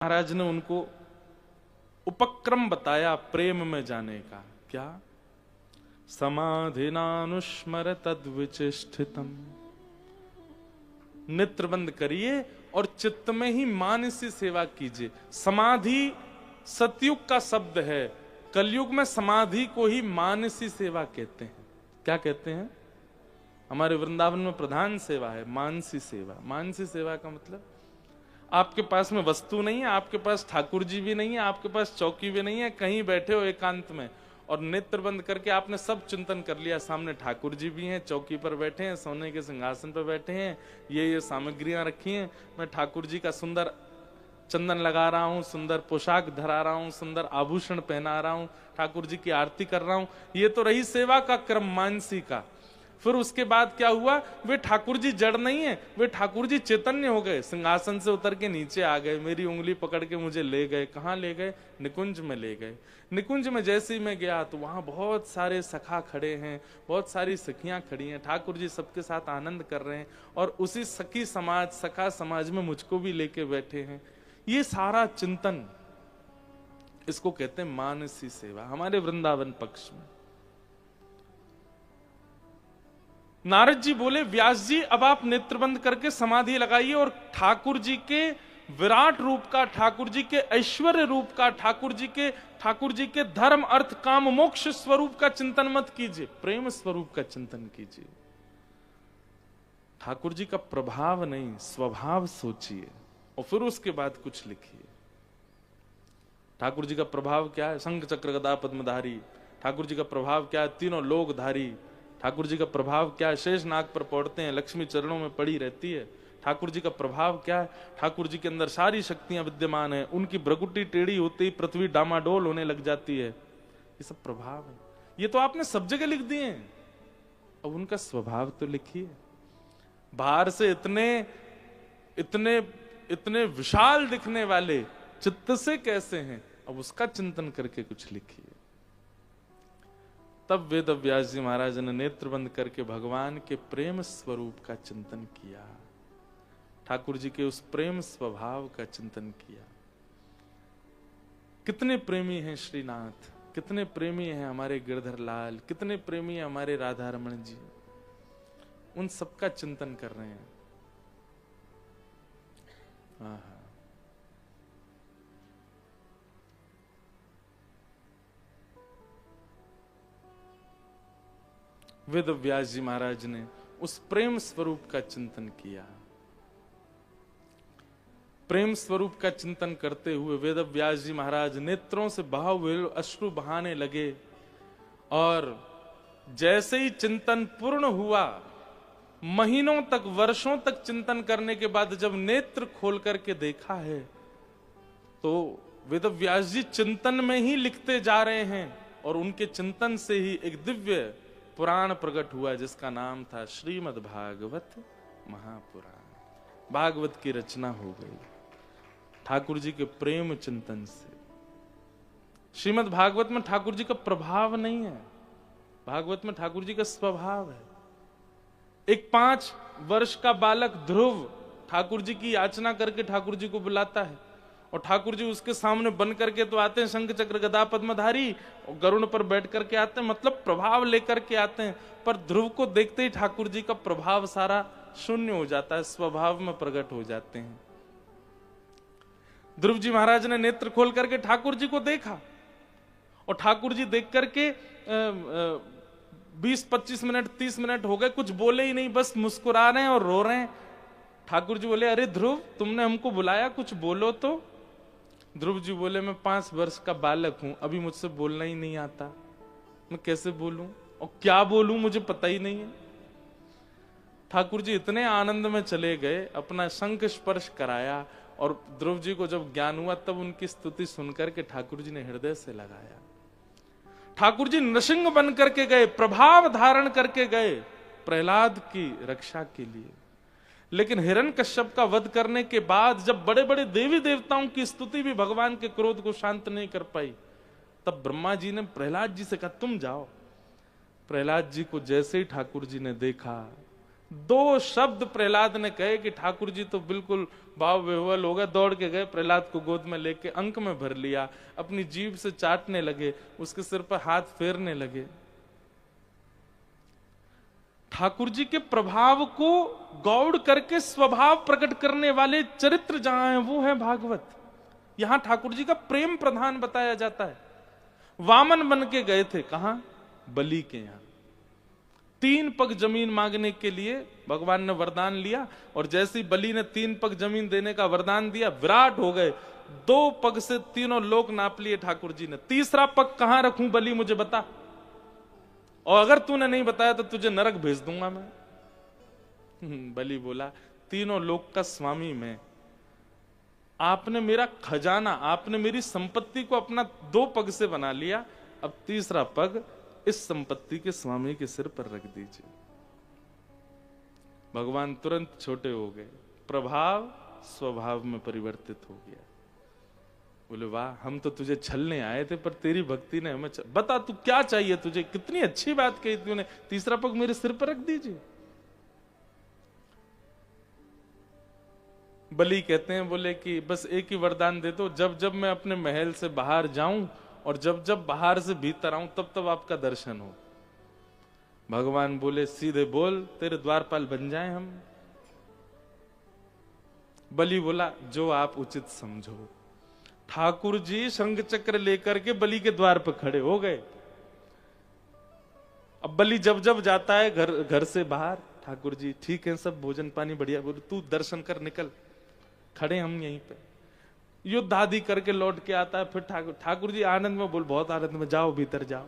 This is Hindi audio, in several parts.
महाराज ने उनको उपक्रम बताया प्रेम में जाने का। क्या? समाधिनानुस्मर तद्विचिष्ठितम। नेत्र बंद करिए और चित्त में ही मानसी सेवा कीजिए। समाधि सतयुग का शब्द है, कलयुग में समाधि को ही मानसी सेवा कहते हैं। क्या कहते हैं? हमारे वृंदावन में प्रधान सेवा है मानसी सेवा। मानसी सेवा का मतलब आपके पास में वस्तु नहीं है, आपके पास ठाकुर जी भी नहीं है, आपके पास चौकी भी नहीं है, कहीं बैठे हो एकांत में और नेत्र बंद करके आपने सब चिंतन कर लिया। सामने ठाकुर जी भी हैं, चौकी पर बैठे हैं, सोने के सिंहासन पर बैठे हैं, ये सामग्रियां रखी हैं, मैं ठाकुर जी का सुंदर चंदन लगा रहा हूं, सुंदर पोशाक धरा रहा हूं, सुंदर आभूषण पहना रहा हूं, ठाकुर जी की आरती कर रहा हूं। ये तो रही सेवा का क्रम मानसी का। फिर उसके बाद क्या हुआ? वे ठाकुर जी जड़ नहीं है, वे ठाकुर जी चैतन्य हो गए, सिंहासन से उतर के नीचे आ गए, मेरी उंगली पकड़ के मुझे ले गए। कहाँ ले गए? निकुंज में ले गए। निकुंज में जैसे ही मैं गया तो वहां बहुत सारे सखा खड़े हैं, बहुत सारी सखियां खड़ी हैं, ठाकुर जी सबके साथ आनंद कर रहे हैं और उसी सखी समाज, सखा समाज में मुझको भी लेके बैठे हैं। ये सारा चिंतन, इसको कहते हैं मानसी सेवा हमारे वृंदावन पक्ष में। नारद जी बोले, व्यास जी अब आप नेत्रबंद करके समाधि लगाइए और ठाकुर जी के विराट रूप का, ठाकुर जी के ऐश्वर्य रूप का, ठाकुर जी के धर्म अर्थ काम मोक्ष स्वरूप का चिंतन मत कीजिए, प्रेम स्वरूप का चिंतन कीजिए। ठाकुर जी का प्रभाव नहीं, स्वभाव सोचिए और फिर उसके बाद कुछ लिखिए। ठाकुर जी का प्रभाव क्या है? शंख चक्र गदा पद्मधारी। ठाकुर जी का प्रभाव क्या है? तीनों लोकधारी। ठाकुर जी का प्रभाव क्या है? शेष नाग पर पौड़ते हैं, लक्ष्मी चरणों में पड़ी रहती है। ठाकुर जी का प्रभाव क्या है? ठाकुर जी के अंदर सारी शक्तियां विद्यमान है, उनकी भ्रकुटी टेढ़ी होते ही पृथ्वी डामाडोल होने लग जाती है। ये सब प्रभाव है। ये तो आपने सब जगह लिख दिए हैं, अब उनका स्वभाव तो लिखिए। बाहर से इतने इतने इतने विशाल दिखने वाले चित्त से कैसे हैं, अब उसका चिंतन करके कुछ लिखिए। तब वेद व्यास जी महाराज ने नेत्र बंद करके भगवान के प्रेम स्वरूप का चिंतन किया, ठाकुर जी के उस प्रेम स्वभाव का चिंतन किया। कितने प्रेमी हैं श्रीनाथ, कितने प्रेमी हैं हमारे गिरधर लाल, कितने प्रेमी हैं हमारे राधा रमण जी, उन सबका चिंतन कर रहे हैं। हाँ, वेद व्यास जी महाराज ने उस प्रेम स्वरूप का चिंतन किया। प्रेम स्वरूप का चिंतन करते हुए वेद व्यास जी महाराज नेत्रों से बहाव हुए अश्रु बहाने लगे और जैसे ही चिंतन पूर्ण हुआ, महीनों तक, वर्षों तक चिंतन करने के बाद जब नेत्र खोल करके देखा है तो वेद व्यास जी चिंतन में ही लिखते जा रहे हैं और उनके चिंतन से ही एक दिव्य पुराण प्रकट हुआ जिसका नाम था श्रीमद् भागवत महापुराण। भागवत की रचना हो गई ठाकुर जी के प्रेम चिंतन से। श्रीमद् भागवत में ठाकुर जी का प्रभाव नहीं है, भागवत में ठाकुर जी का स्वभाव है। एक 5 वर्ष का बालक ध्रुव ठाकुर जी की याचना करके ठाकुर जी को बुलाता है और ठाकुर जी उसके सामने बन करके तो आते हैं, शंख चक्र गदा पद्मधारी, और गरुड़ पर बैठ करके आते हैं, मतलब प्रभाव लेकर के आते हैं। पर ध्रुव को देखते ही ठाकुर जी का प्रभाव सारा शून्य हो जाता है, स्वभाव में प्रकट हो जाते हैं। ध्रुव जी महाराज ने नेत्र खोल करके ठाकुर जी को देखा और ठाकुर जी देख करके 20-25 मिनट 30 मिनट हो गए, कुछ बोले ही नहीं, बस मुस्कुरा रहे हैं और रो रहे हैं। ठाकुर जी बोले, अरे ध्रुव, तुमने हमको बुलाया, कुछ बोलो तो। ध्रुव जी बोले, मैं 5 वर्ष का बालक हूं, अभी मुझसे बोलना ही नहीं आता, मैं कैसे बोलूं और क्या बोलूं, मुझे पता ही नहीं है। ठाकुर जी इतने आनंद में चले गए, अपना शंख स्पर्श कराया और ध्रुव जी को जब ज्ञान हुआ तब उनकी स्तुति सुनकर के ठाकुर जी ने हृदय से लगाया। ठाकुर जी नृसिंह बन करके गए, प्रभाव धारण करके गए प्रहलाद की रक्षा के लिए। लेकिन हिरण्यकश्यप का वध करने के बाद जब बड़े बड़े देवी देवताओं की स्तुति भी भगवान के क्रोध को शांत नहीं कर पाई, तब ब्रह्मा जी ने प्रहलाद जी से कहा, तुम जाओ। प्रहलाद जी को जैसे ही ठाकुर जी ने देखा, 2 शब्द प्रहलाद ने कहे कि ठाकुर जी तो बिल्कुल भाव विह्वल हो गए, दौड़ के गए, प्रहलाद को गोद में लेके अंक में भर लिया, अपनी जीभ से चाटने लगे, उसके सिर पर हाथ फेरने लगे। ठाकुर जी के प्रभाव को गौड़ करके स्वभाव प्रकट करने वाले चरित्र जहां हैं वो है भागवत। यहां ठाकुर जी का प्रेम प्रधान बताया जाता है। वामन बन के गए थे कहां? बलि के यहां। 3 पग जमीन मांगने के लिए भगवान ने वरदान लिया, और जैसे ही बलि ने 3 पग जमीन देने का वरदान दिया, विराट हो गए। 2 पग से तीनों लोक नाप लिए ठाकुर जी ने। तीसरा पग कहां रखूं बलि, मुझे बता, और अगर तूने नहीं बताया तो तुझे नरक भेज दूंगा मैं। बलि बोला, तीनों लोक का स्वामी मैं, आपने मेरा खजाना, आपने मेरी संपत्ति को अपना 2 पग से बना लिया, अब तीसरा पग इस संपत्ति के स्वामी के सिर पर रख दीजिए। भगवान तुरंत छोटे हो गए, प्रभाव स्वभाव में परिवर्तित हो गया। बोले वाह, हम तो तुझे छलने आए थे, पर तेरी भक्ति ने हमें बता तू क्या चाहिए तुझे, कितनी अच्छी बात कही तूने, तीसरा पग मेरे सिर पर रख दीजिए। बलि कहते हैं, बोले कि बस एक ही वरदान दे दो, जब जब मैं अपने महल से बाहर जाऊं और जब जब बाहर से भीतर आऊं तब तब आपका दर्शन हो। भगवान बोले सीधे बोल, तेरे द्वारपाल बन जाएं हम। बलि बोला जो आप उचित समझो। ठाकुर जी शंख चक्र लेकर के बलि के द्वार पर खड़े हो गए। अब बलि जब जब जाता है घर से बाहर, ठाकुर जी ठीक है, सब भोजन पानी बढ़िया, बोले तू दर्शन कर निकल, खड़े हम यहीं पे। युद्ध आदि करके लौट के आता है, फिर ठाकुर जी आनंद में बोल, बहुत आनंद में, जाओ भीतर जाओ।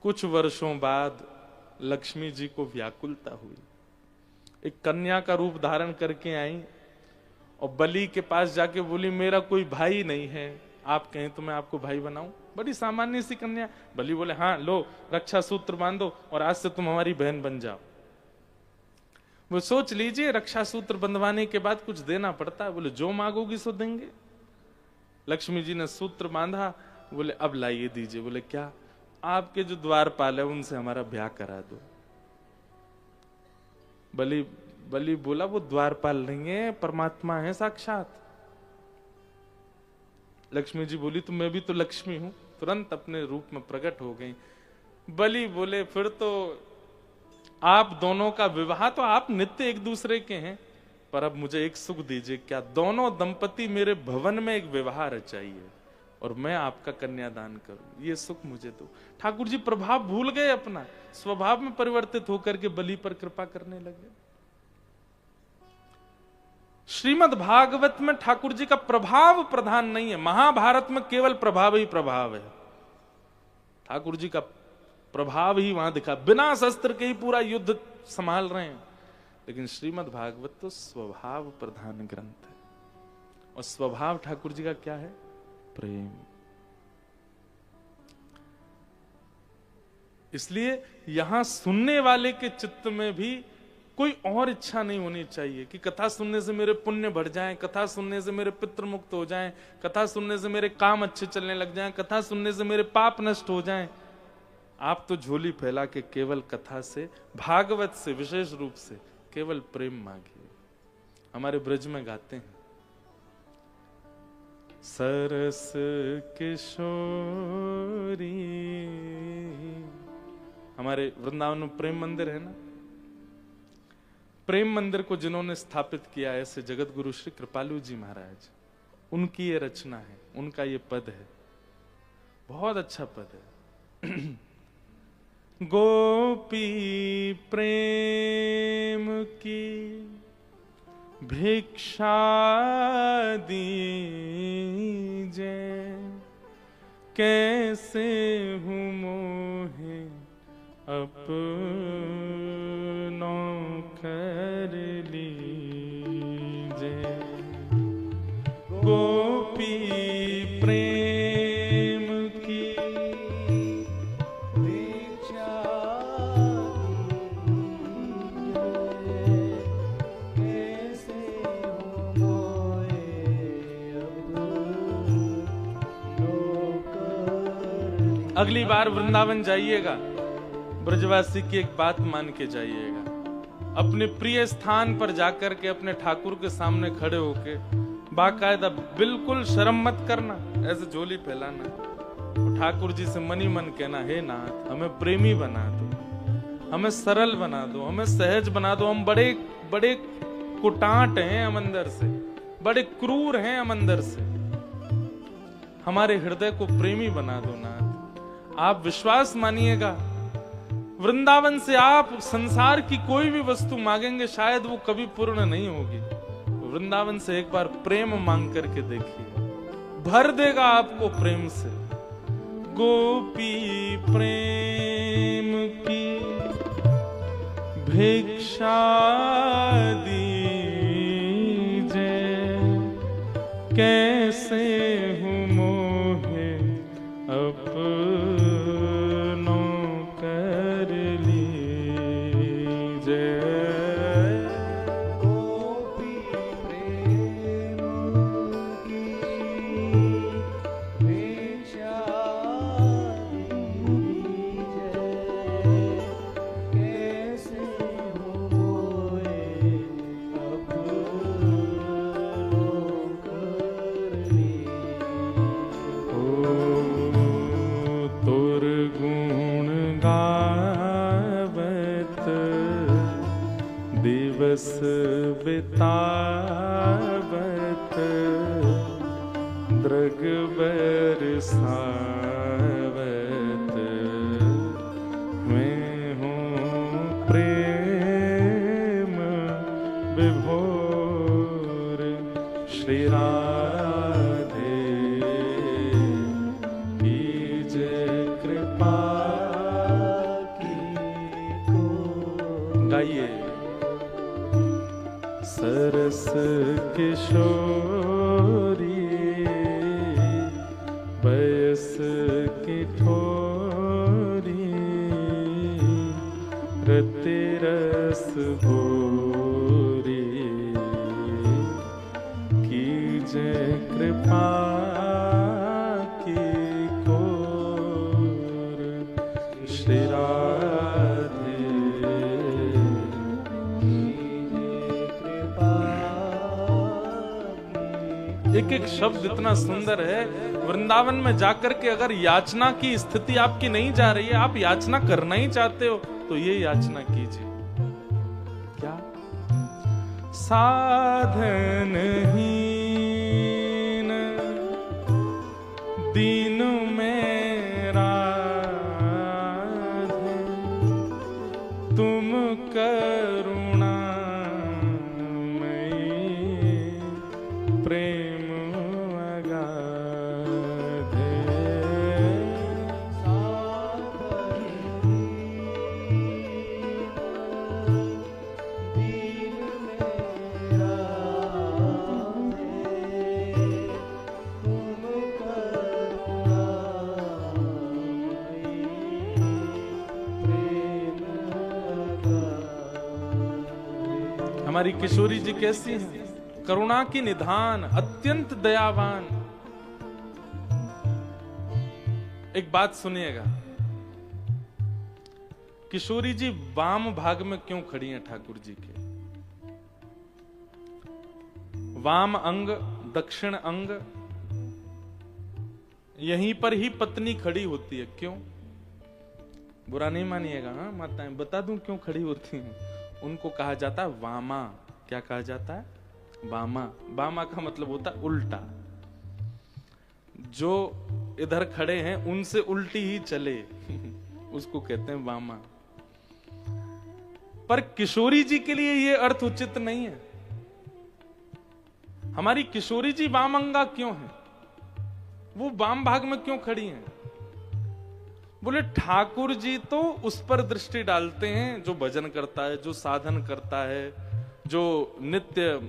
कुछ वर्षों बाद लक्ष्मी जी को व्याकुलता हुई, एक कन्या का रूप धारण करके आई और बलि के पास जाके बोली मेरा कोई भाई नहीं है, आप कहें तो मैं आपको भाई बनाऊं। बड़ी सामान्य सी कन्या। बलि बोले हाँ लो रक्षा सूत्र बांधो और आज से तुम हमारी बहन बन जाओ। वो सोच लीजिए, रक्षा सूत्र बंधवाने के बाद कुछ देना पड़ता है। बोले जो मांगोगी सो देंगे। लक्ष्मी जी ने सूत्र बांधा, बोले अब लाइए दीजिए। बोले क्या? आपके जो द्वारपाल है उनसे हमारा ब्याह करा दो। बलि बोला वो द्वारपाल नहीं है, परमात्मा है साक्षात। लक्ष्मी जी बोली तो मैं भी तो लक्ष्मी हूं, तुरंत अपने रूप में प्रकट हो गई। बलि बोले फिर तो आप दोनों का विवाह, तो आप नित्य एक दूसरे के हैं, पर अब मुझे एक सुख दीजिए, क्या दोनों दंपति मेरे भवन में एक विवाह रचाइए और मैं आपका कन्यादान करूं, ये सुख मुझे दो। ठाकुर जी प्रभाव भूल गए, अपना स्वभाव में परिवर्तित होकर के बलि पर कृपा करने लगे। श्रीमद् भागवत में ठाकुर जी का प्रभाव प्रधान नहीं है। महाभारत में केवल प्रभाव ही प्रभाव है। ठाकुर जी का प्रभाव ही वहां दिखा, बिना शस्त्र के ही पूरा युद्ध संभाल रहे हैं। लेकिन श्रीमद् भागवत तो स्वभाव प्रधान ग्रंथ है, और स्वभाव ठाकुर जी का क्या है? प्रेम। इसलिए यहां सुनने वाले के चित्त में भी कोई और इच्छा नहीं होनी चाहिए कि कथा सुनने से मेरे पुण्य बढ़ जाएं, कथा सुनने से मेरे पितृ मुक्त हो जाएं, कथा सुनने से मेरे काम अच्छे चलने लग जाएं, कथा सुनने से मेरे पाप नष्ट हो जाएं। आप तो झोली फैला के केवल कथा से, भागवत से विशेष रूप से केवल प्रेम मांगिए। हमारे ब्रज में गाते हैं, सरस किशोरी। हमारे वृंदावन में प्रेम मंदिर है ना, प्रेम मंदिर को जिन्होंने स्थापित किया ऐसे जगत गुरु श्री कृपालु जी महाराज, उनकी ये रचना है, उनका ये पद है, बहुत अच्छा पद है। गोपी प्रेम की भिक्षा दीजे, कैसे हूँ मोहे अपनों कर लीजे। गोपी प्रेम की भिक्षा कैसे मोहे अपनों कर। अगली बार वृंदावन जाइएगा, ब्रजवासी की एक बात मान के जाइएगा, अपने प्रिय स्थान पर जाकर के अपने ठाकुर के सामने खड़े होके बाकायदा बिल्कुल शर्म मत करना, ऐसे झोली फैलाना, तो ठाकुर जी से मनी मन कहना, हे नाथ हमें प्रेमी बना दो, हमें सरल बना दो, हमें सहज बना दो, हम बड़े बड़े कुटाट हैं हम अंदर से, बड़े क्रूर हैं हम अंदर से, हमारे हृदय को प्रेमी बना दो नाथ। आप विश्वास मानिएगा, वृंदावन से आप संसार की कोई भी वस्तु मांगेंगे शायद वो कभी पूर्ण नहीं होगी, वृंदावन से एक बार प्रेम मांग करके देखिए, भर देगा आपको प्रेम से। गोपी प्रेम की भिक्षा दीजे, कैसे हूँ मोहे अपनों कर लीजे। गोपी प्रेम की भिक्षा दीजे, कैसे हो मोहे अपनों कर लीजे। तुर गुण गावत दिवस बितावत, दृग बरसावत, मैं हूँ प्रेम विभोर श्री राधे, कीजे कृपा की को। गाइए। सरस किशोरी बयस की ठोरी, रति रस भोरी, कीजे कृपा की कोर श्री राधे, एक एक शब्द इतना सुंदर है। वृंदावन में जाकर के अगर याचना की स्थिति आपकी नहीं जा रही है, आप याचना करना ही चाहते हो, तो ये याचना कीजिए। क्या? साधनहीन दीन में राधे, तुम करुणामयी प्रेम हमारी किशोरी जी कैसी हैं? करुणा की निधान, अत्यंत दयावान। एक बात सुनिएगा, किशोरी जी वाम भाग में क्यों खड़ी हैं ठाकुर जी के? वाम अंग, दक्षिण अंग, यहीं पर ही पत्नी खड़ी होती है। क्यों? बुरा नहीं मानिएगा, हाँ माताएं, बता दूं क्यों खड़ी होती हैं। उनको कहा जाता है वामा। क्या कहा जाता है? वामा। वामा का मतलब होता है उल्टा। जो इधर खड़े हैं उनसे उल्टी ही चले उसको कहते हैं वामा। पर किशोरी जी के लिए यह अर्थ उचित नहीं है। हमारी किशोरी जी वामंगा क्यों है? वो वाम भाग में क्यों खड़ी हैं? बोले ठाकुर जी तो उस पर दृष्टि डालते हैं जो भजन करता है, जो साधन करता है, जो नित्य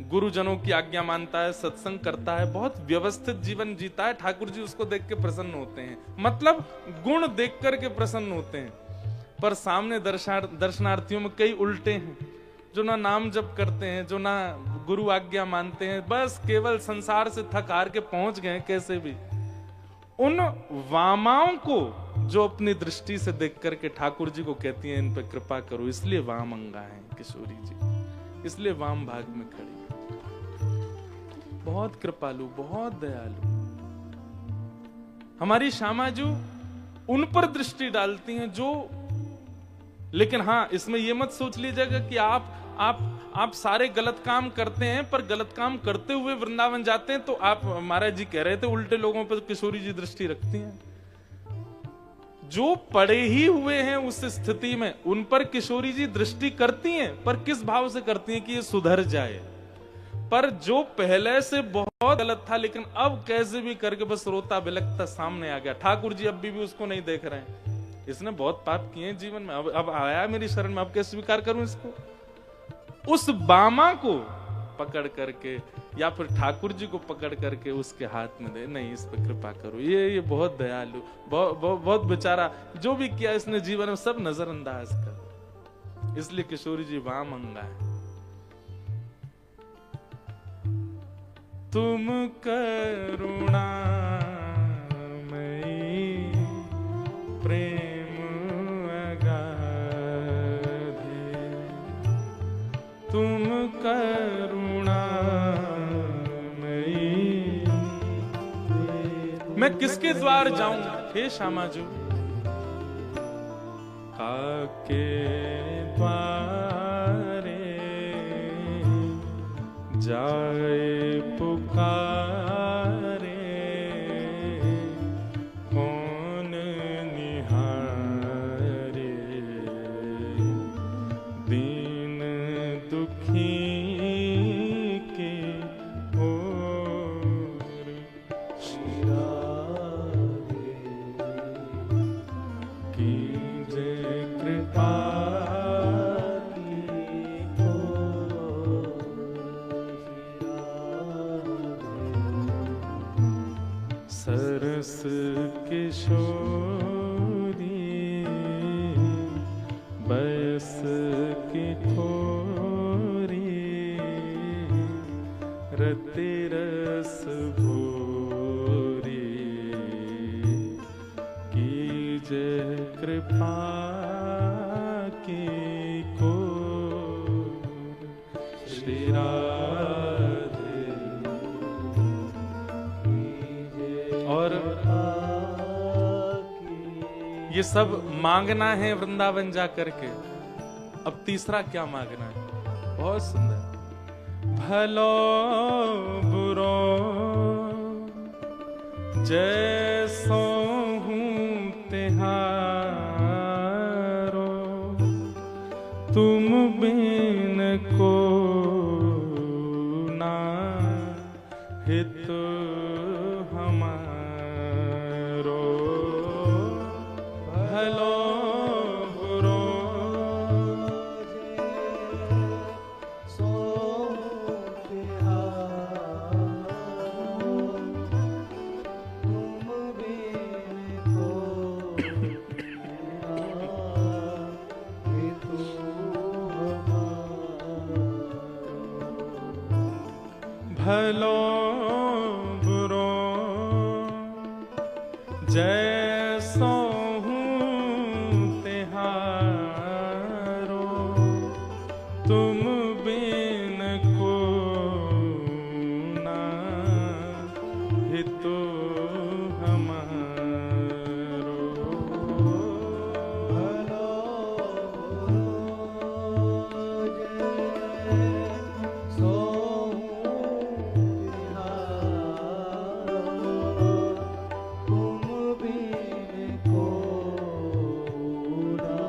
गुरुजनों की आज्ञा मानता है, सत्संग करता है, बहुत व्यवस्थित जीवन जीता है। ठाकुर जी उसको देख के प्रसन्न होते हैं, मतलब गुण देख करके प्रसन्न होते हैं। पर सामने दर्शनार्थियों में कई उल्टे हैं, जो ना नाम जप करते हैं, जो ना गुरु आज्ञा मानते हैं, बस केवल संसार से थक हार के पहुंच गए कैसे भी। उन वामाओं को जो अपनी दृष्टि से देख करके ठाकुर जी को कहती हैं इन पे कृपा करो, इसलिए वामंगा है किशोरी जी, इसलिए वाम भाग में खड़ी है। बहुत कृपालु, बहुत दयालु हमारी श्यामाजू, उन पर दृष्टि डालती हैं जो, लेकिन हाँ इसमें यह मत सोच लीजिएगा कि आप सारे गलत काम करते हैं, पर गलत काम करते हुए वृंदावन जाते हैं तो आप, महाराज जी कह रहे थे, उल्टे लोगों पर किशोरी जी दृष्टि रखती हैं। जो पड़े ही हुए हैं उस स्थिति में उन पर किशोरी जी दृष्टि करती हैं, पर किस भाव से करती हैं कि ये सुधर जाए। पर जो पहले से बहुत गलत था लेकिन अब कैसे भी करके बस रोता बिलखता सामने आ गया, ठाकुर जी अब भी उसको नहीं देख रहे हैं, इसने बहुत पाप किए हैं जीवन में, अब आया मेरी शरण में, अब कैसे स्वीकार करूं इसको। उस बामा को पकड़ करके या फिर ठाकुर जी को पकड़ करके उसके हाथ में दे, नहीं इस पर कृपा करो, ये बहुत दयालु, बहुत बेचारा, जो भी किया इसने जीवन में सब नजरअंदाज कर, इसलिए किशोरी जी वामंगा है। तुम करुणा मई प्रेम अगाधे, तुम करुणा मई, मैं किसके द्वार जाऊं हे श्यामाजू, काके द्वारे जाए पुकारे, कौन निहारे, दीन दुखी के ओर, कीजे कृपा सरस किशोरी, बयस की थोरी, रति रस भूरी, कीजे कृपा की को, श्री राधे। और ये सब मांगना है वृंदावन जा करके, अब तीसरा क्या मांगना है, बहुत सुंदर, भलो बुरो जैसो हूं तिहारो, तुम बिन को ना हित हमारो, भलो बुरो सो तिहारो, तुम बिन को हेतु हमारो, भलो बुरो जैसो हूं तिहारो, तुम बिन को ना हितो हमारो, भलो सो तिहारो, तुम बिन को ना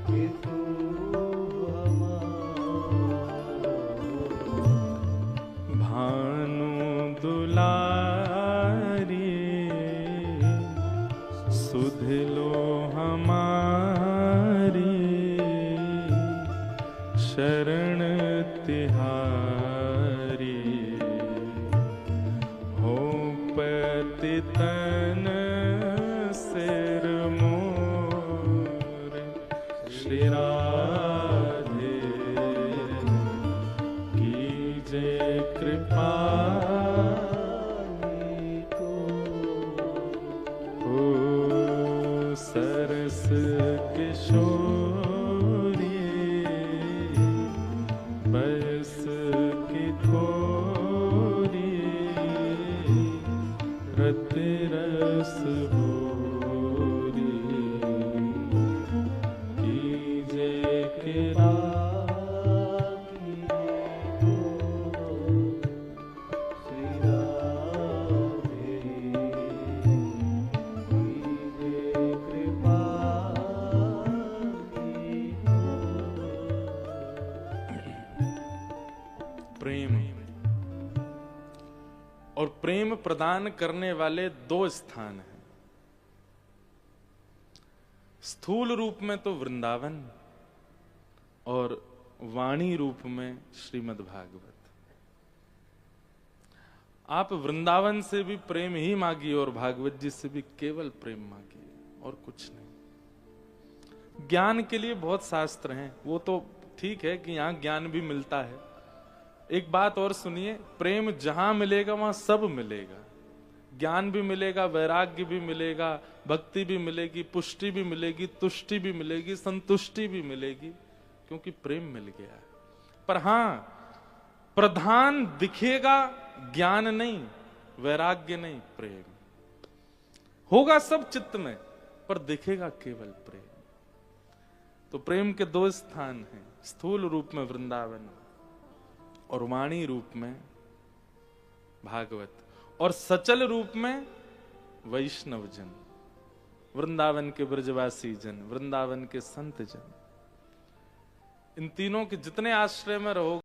हेतु हमारो, भानु दुलारी सुध लो हमारी, शरण तिहारी, हो पतितन सिर मोर, श्री राधे कीजे कृपा को अमृत रस भोरी कीजे कृपा प्रेम। और प्रेम प्रदान करने वाले दो स्थान हैं, स्थूल रूप में तो वृंदावन और वाणी रूप में श्रीमद् भागवत। आप वृंदावन से भी प्रेम ही मांगिए और भागवत जी से भी केवल प्रेम मांगिए और कुछ नहीं। ज्ञान के लिए बहुत शास्त्र हैं, वो तो ठीक है कि यहां ज्ञान भी मिलता है। एक बात और सुनिए, प्रेम जहां मिलेगा वहां सब मिलेगा। ज्ञान भी मिलेगा, वैराग्य भी मिलेगा, भक्ति भी मिलेगी, पुष्टि भी मिलेगी, तुष्टि भी मिलेगी, संतुष्टि भी मिलेगी, क्योंकि प्रेम मिल गया है। पर हां, प्रधान दिखेगा ज्ञान नहीं, वैराग्य नहीं, प्रेम होगा सब चित्त में, पर दिखेगा केवल प्रेम। तो प्रेम के दो स्थान हैं, स्थूल रूप में वृंदावन और वाणी रूप में भागवत, और सचल रूप में वैष्णव जन, वृंदावन के ब्रजवासी जन, वृंदावन के संत जन। इन तीनों के जितने आश्रय में रहोगे